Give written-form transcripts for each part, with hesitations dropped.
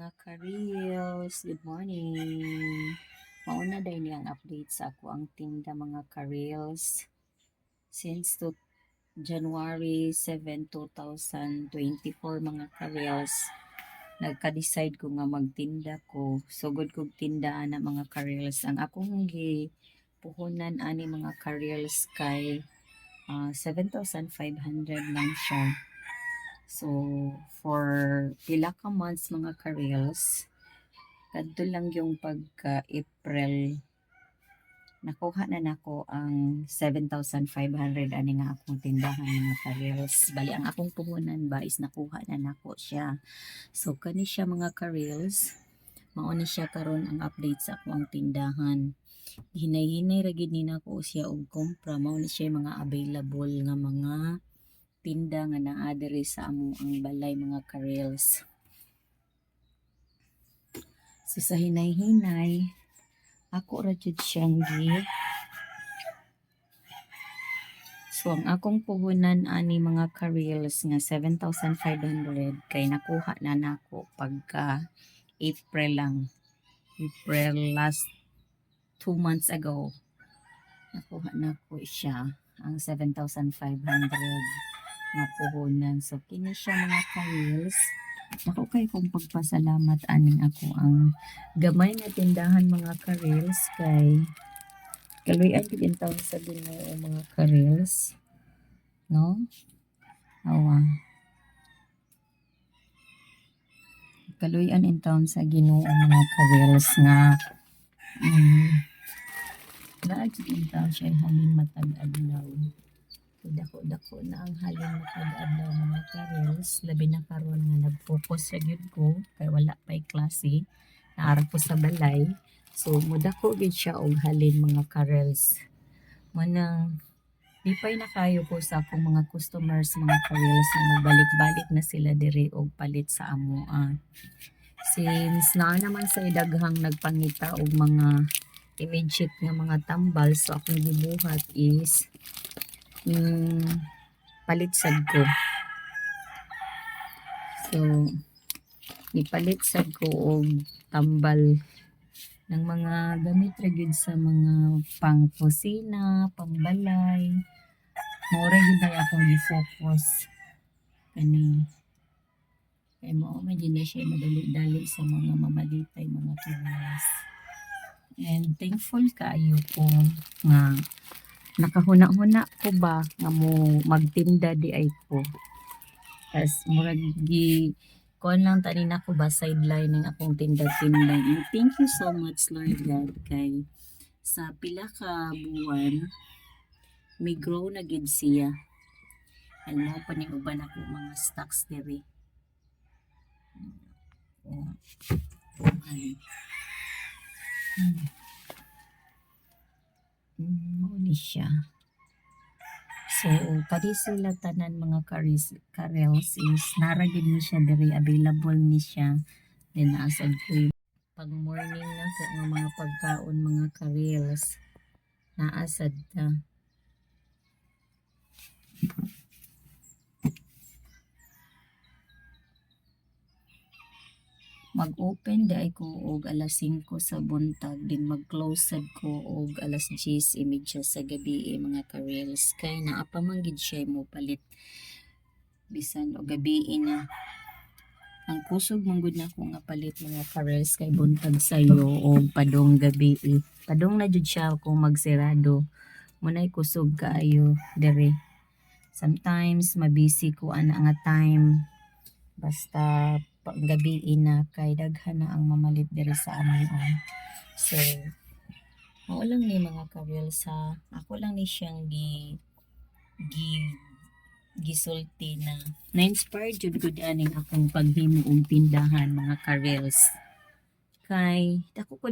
mga ka-reels, good morning. Mauna dahil niyang update sa ako ang tinda mga ka-reels. Since January 7, 2024 mga ka-reels, nagka-decide ko nga magtinda ko. Sugod kong tindaan na mga ka-reels. Ang akong puhunan ani mga ka-reels kay 7,500 lang siya. So, for pila ka months mga ka-reels, kadto lang yung pagka-April, nakuha na nako ang 7,500 ani nga akong tindahan mga ka-reels. Bali, ang akong puhunan ba is nakuha na nako siya. So, kani siya mga ka-reels, mao ni siya karon ang update sa akong tindahan. Hinay-hinay ra gid ni nako siya og kompra, mao ni siya mga available nga mga tinda nga naa diri sa amo ang balay mga ka-reels. So sa hinay-hinay, ako ra jud siyang So ang akong puhunan ani mga ka-reels nga 7,500 kay nakuha na nako pagka April lang. April last 2 months ago. Nakuha na ko siya ang 7,500 na puhunan. So kini siya mga ka-reels. Ako kay kong pagpasalamat aning ako ang gamay nga tindahan mga ka-reels kay kaluyan gid in taon sa Ginoo mga ka-reels, no? Awa. Kaluyan in taon sa Ginoo mga ka-reels nga naagid in taon siya halin matag adlaw. Dako-dako na ang halin matag-adlaw mga ka-reels, labi na karon nga nag-focus sa gyud ko kay wala pay klase, naara ko sa balay. So mudako gid siya og halin mga ka-reels. Manang lipay na kayo ko sa akong mga customers mga ka-reels na nagbalik-balik na sila diri og palit sa amo. Since naa naman sa daghang nagpangita og mga immediate nga mga tambal, so akong gibuhat is palit sad ko. So, ipalit sad ko og tambal ng mga gamit ra gyud sa mga pang kusina, pangbalay. Mora gyud ay akong gi-focus kani. Kay mao man din na siya madali-dali sa mga mamalitay mga tunas. And thankful kaayo ko nga nakahuna-huna ko ba nga mo magtinda di ay ko. As murag gi kuan lang tanin ako ba sideline ng akong tinda-tinda. And thank you so much Lord God kay sa pila ka buwan may grow na gid siya. And mo pa ni uban ako mga stocks diri. Ni siya. So, kadi sila tanan mga ka-reels is naragid ni siya diri, available ni siya. Then naasad ko pag morning na ko nga mga pagkaon mga ka-reels. Naasad ta. Mag-open di ay ko og alas 5 sa buntag, din mag-close sad ko og alas 10:30 sa gabi mga ka-reels. Kay naa pa man gid siya mo palit bisan o gabi na. Ang kusog man gud nako nga palit mga ka-reels kay buntag sayo og padong gabi. Padong na jud siya kung magsirado. Munay kusog kaayo dere. Sometimes mabisi ko ana nga time. Basta pag gabi na kay daghan na ang mamalit diri sa amin. So, mao lang ni mga ka-reels sa ako lang ni siyang gisulti na na-inspired jud gud aning akong paghimo og tindahan mga ka-reels. Kay dako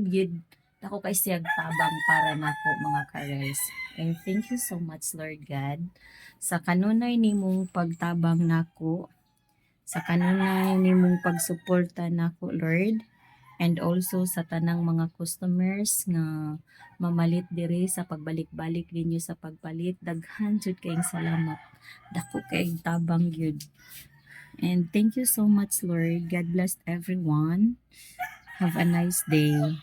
kay siyang tabang para nako mga ka-reels. And thank you so much Lord God sa kanunay nimong pagtabang nako, sa kanunay nimong pagsuporta nako Lord, and also sa tanang mga customers nga mamalit diri sa pagbalik-balik ninyo sa pagpalit. Daghan jud kayong salamat, dako kay tabang gyud. And thank you so much, Lord. God bless everyone. Have a nice day.